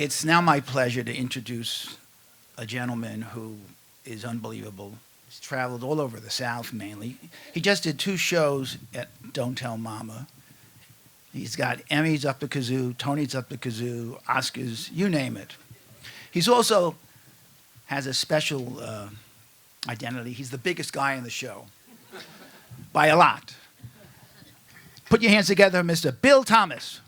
It's now my pleasure to introduce a gentleman who is unbelievable. He's traveled all over the South mainly. He just did 2 shows at Don't Tell Mama. He's got Emmys up the kazoo, Tony's up the kazoo, Oscars, you name it. He's also has a special identity. He's the biggest guy in the show by a lot. Put your hands together, Mr. Bill Thomas.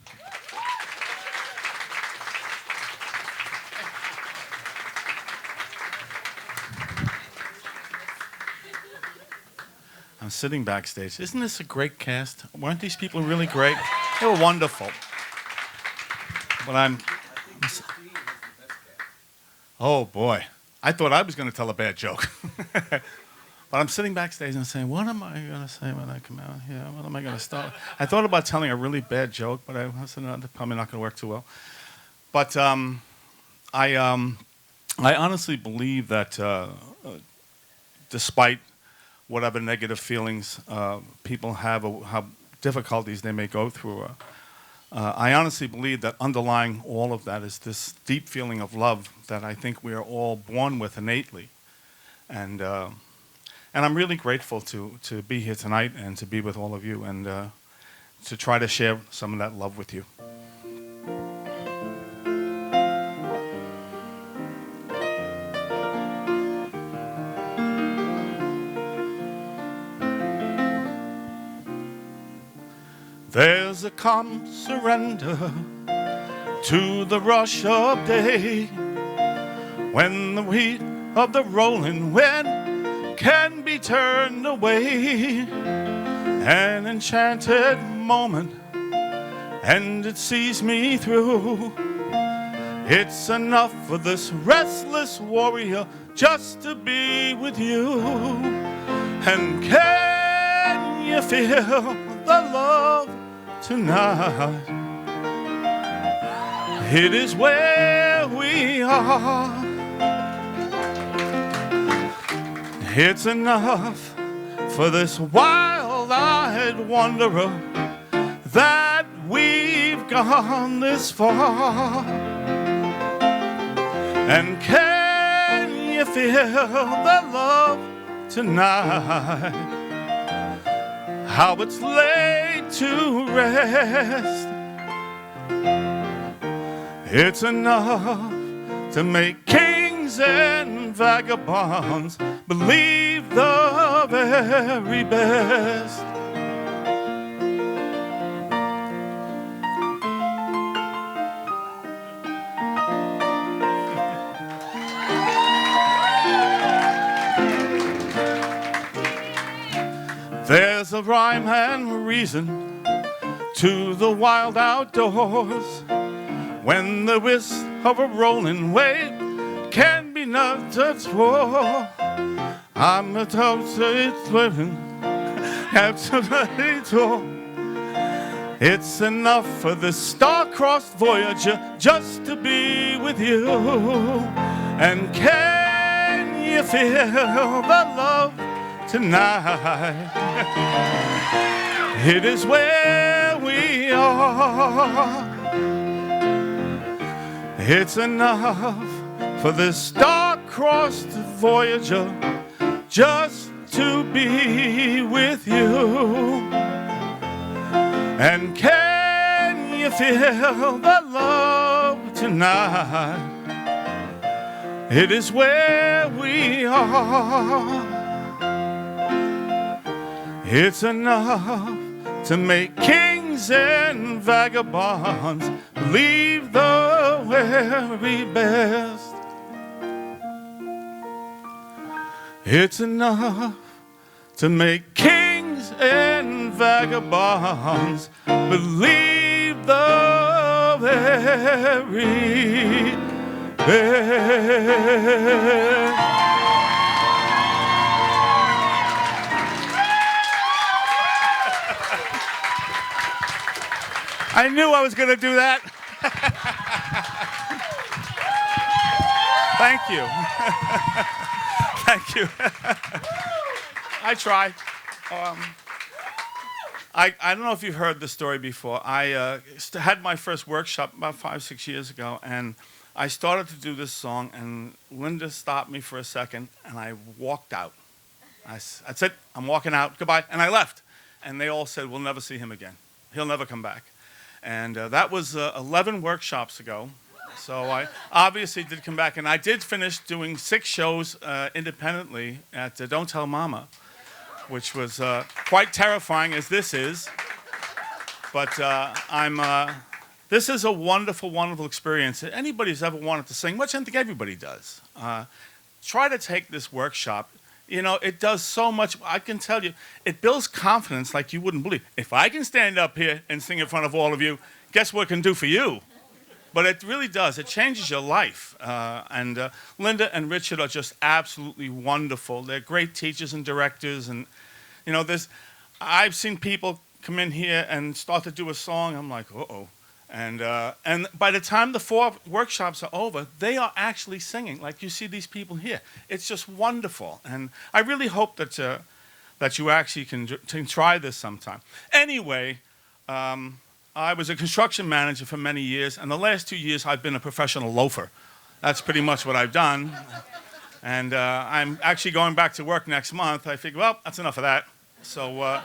I'm sitting backstage. Isn't this a great cast? Weren't these people really great? They were wonderful. But oh boy, I thought I was going to tell a bad joke. But I'm sitting backstage and I'm saying, what am I going to say when I come out here? What am I going to start? I thought about telling a really bad joke, but I said, no, probably not going to work too well. But I honestly believe that despite whatever negative feelings people have or how difficulties they may go through, I honestly believe that underlying all of that is this deep feeling of love that I think we are all born with innately. And I'm really grateful to be here tonight and to be with all of you and to try to share some of that love with you. There's a calm surrender to the rush of day when the heat of the rolling wind can be turned away. An enchanted moment, and it sees me through. It's enough for this restless warrior just to be with you. And can you feel the love tonight? It is where we are. It's enough for this wild-eyed wanderer that we've gone this far. And can you feel the love tonight? How it's laid to rest. It's enough to make kings and vagabonds believe the very best. There's a rhyme and reason to the wild outdoors when the whisk of a rolling wave can be noted for. I'm a totally living, absolutely tall. It's enough for this star-crossed voyager just to be with you. And can you feel the love tonight? It is where we are. It's enough for this star-crossed voyager just to be with you. And can you feel the love tonight? It is where we are. It's enough to make kings and vagabonds believe the very best. It's enough to make kings and vagabonds believe the very best. I knew I was going to do that. Thank you. Thank you. I try. I don't know if you've heard this story before. I had my first workshop about 5-6 years ago, and I started to do this song, and Linda stopped me for a second, and I walked out. I said, I'm walking out, goodbye, and I left. And they all said, we'll never see him again. He'll never come back. And that was 11 workshops ago. So I obviously did come back, and I did finish doing 6 shows independently at Don't Tell Mama, which was quite terrifying as this is. But this is a wonderful, wonderful experience. Anybody who's ever wanted to sing, which I think everybody does, try to take this workshop. You know, it does so much. I can tell you, it builds confidence like you wouldn't believe. If I can stand up here and sing in front of all of you, guess what it can do for you? But it really does. It changes your life. And Linda and Richard are just absolutely wonderful. They're great teachers and directors. And, you know, I've seen people come in here and start to do a song. I'm like, uh-oh. And by the time the 4 workshops are over, they are actually singing, like you see these people here. It's just wonderful. And I really hope that you actually can try this sometime. Anyway, I was a construction manager for many years, and the last 2 years I've been a professional loafer. That's pretty much what I've done. And I'm actually going back to work next month. I figure, well, that's enough of that. So,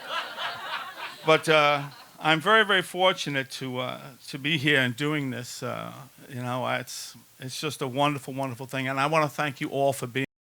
but I'm very, very fortunate to be here and doing this. You know, it's just a wonderful, wonderful thing. And I want to thank you all for being